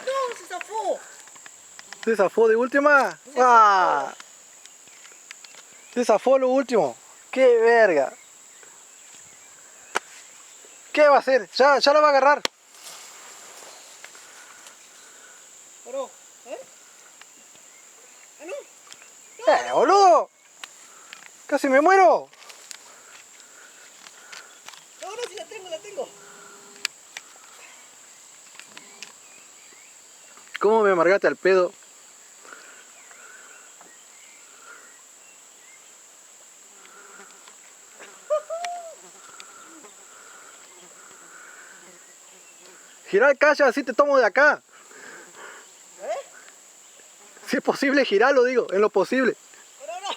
No, se zafó. ¿Se zafó de última? ¡Ah! Se zafó lo último. ¡Qué verga! ¿Qué va a hacer? Ya la va a agarrar. Paró. ¿Eh? Ah, no. Boludo! ¡Casi me muero! No, no, sí la tengo, la tengo. ¿Cómo me amargaste al pedo? Girar calle, así te tomo de acá. ¿Eh? Si es posible girarlo, digo, en lo posible. Pero no.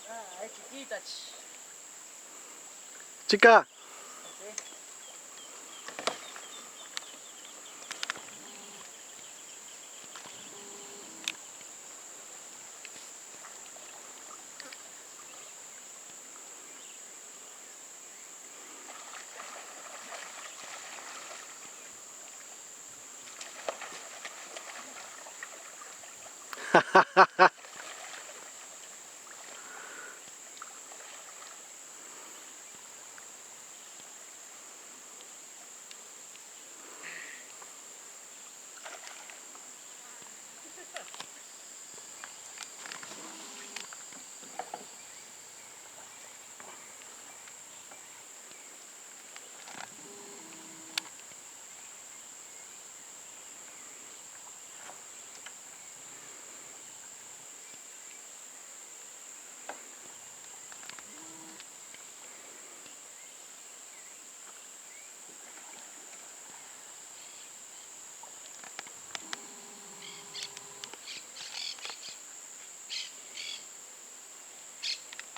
Ah, es chiquita. Chica,